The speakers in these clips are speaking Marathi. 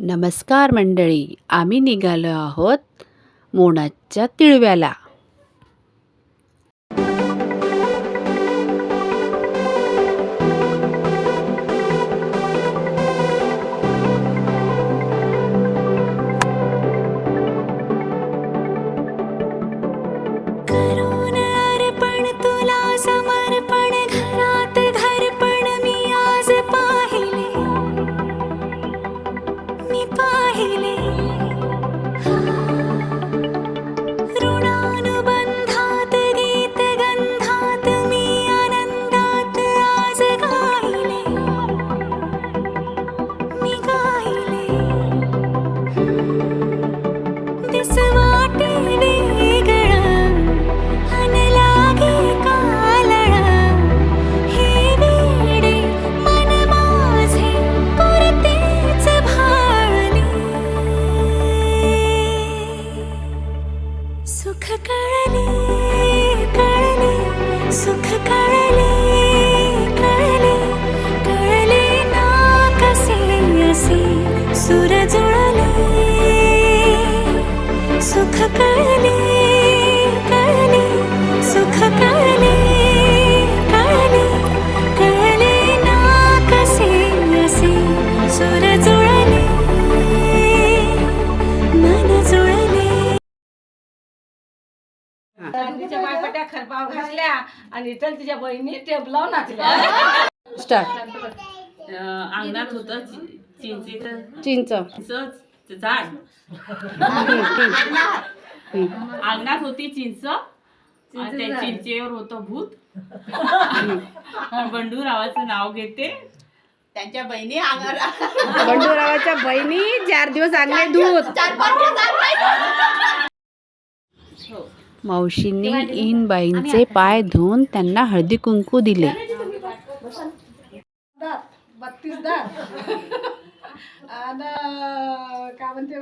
नमस्कार मंडळी, आम्ही निघालो आहोत मोनाच्या तिळव्याला. तिच्या बायपट्या खरपाव घासल्या आणि इथं तिच्या बहिणी टेबलावर नाचल्या. स्टार्ट. अंगणात होतं चिंच झाड. अंगणात होती चिंच आणि त्या चिंचेवर होतं भूत. बंडूरावाचं नाव घेते. त्यांच्या बहिणी बंडूरावाच्या बहिणी 4 दिवस आणले दूध. मावशींनी इनबाईंचे पाय धुवून त्यांना हळदी कुंकू दिले. 32 दार आणि काय म्हणते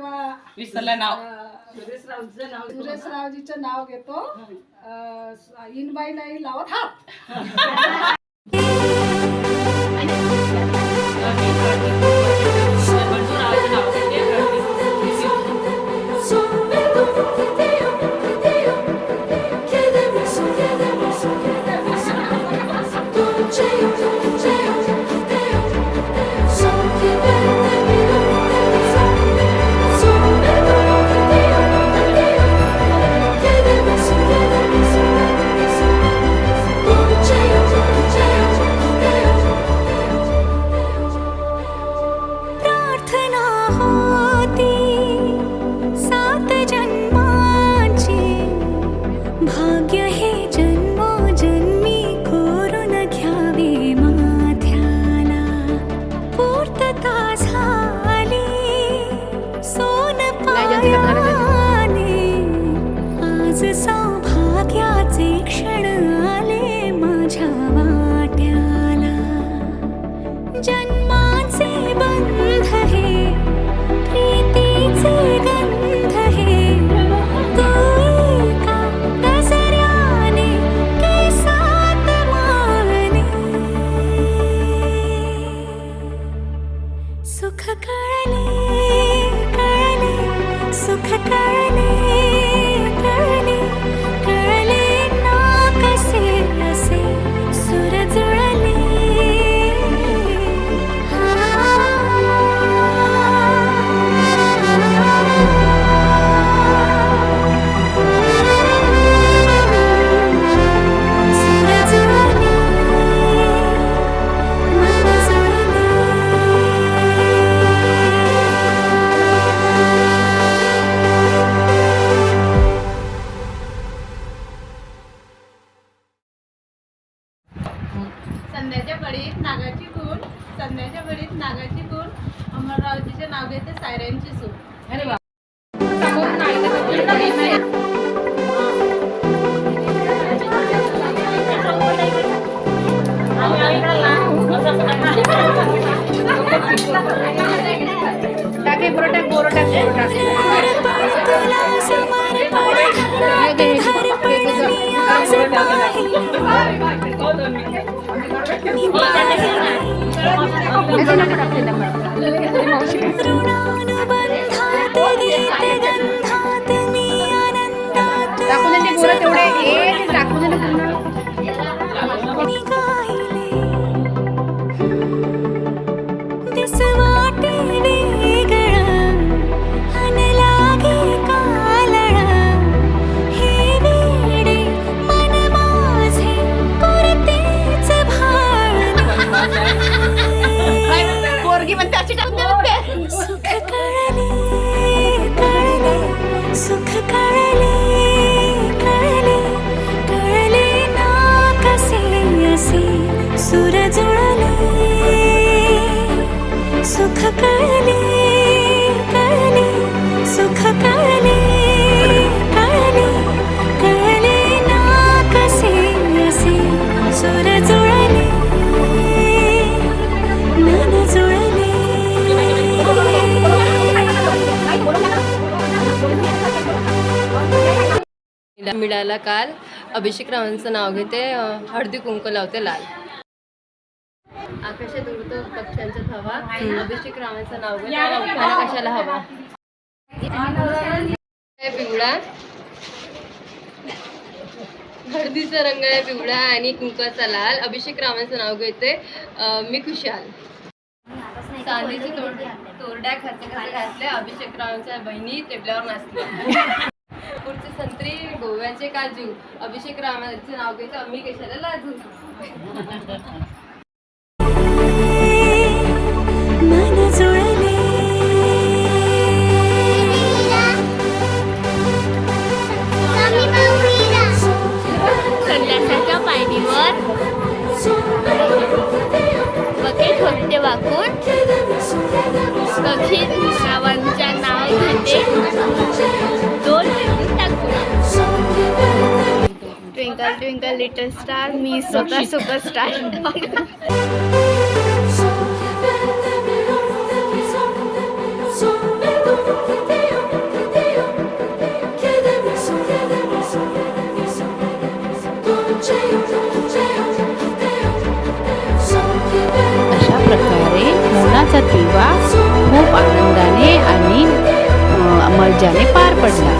विसरलं नाव. सुरेशरावजीचं नाव घेतो. इनबाई नाही लावत हात. बंडूरावाचं नाव घेते. सौभाग्याचे क्षण आले माझ्या वाट्याला. जन्माचे बंध हे प्रीतीचे गंध हे तू एका नजऱ्याने केसात माने. सुख कळले कळले सुख कळले संध्याच्या घडीत नागाची खून. अमररावजीचे नाव घेते सायऱ्यांची सून. अरे वा. टाके बरोटाक ऋणानुबंधात गीतगंधात मी आनंदात टाकून दे ते पोरं तेवढे ते टाकून दे ना पूर्ण. मी गायले दिस वाटे वेगळं अन लागे कालळं हे वेडे मन माझे करतेच भाळणे पोरगी म्हणते अशी टाकून दे म्हणते. सुख कळले कळले सुख कळले कळले कळले ना कसे असे सुर जुळले सुख कळले कळले सुख कळले कळले कळले ना कसे असे सुर जुळले मन जुळले मिळाला काल. अभिषेक रावांचं नाव घेते, हळदी कुंकू लावते लाल. आकाशात उडतो पक्ष्यांचा थवा, अभिषेक रावांचं नाव घेते, खाना कशाला हवा. पिवळा हळदीचा रंग आहे पिवळा आणि कुंकाचा लाल. अभिषेक रावांचं नाव घेते, मी खुशाल. चांदीची तोरड्या खर्च घातल्या, अभिषेक रावांच्या बहिणी टेबलावर नाचल्या. पुढचे संत्री गोव्याचे काजू, अभिषेक रावांचे नाव घेते, आम्ही कशाला लाजू. मन जुळले संन्यासाच्या पायरीवर बकेट होते वाकून दक्षिण रावांच्या नाव घेते, दोन बिंदू टाकून. ट्विंकल ट्विंकल लिटल स्टार, मी स्वतः सुपरस्टार. अशा प्रकारे मोनाचा दिवा खूप आनंदाने आणि मजाने पार पडला.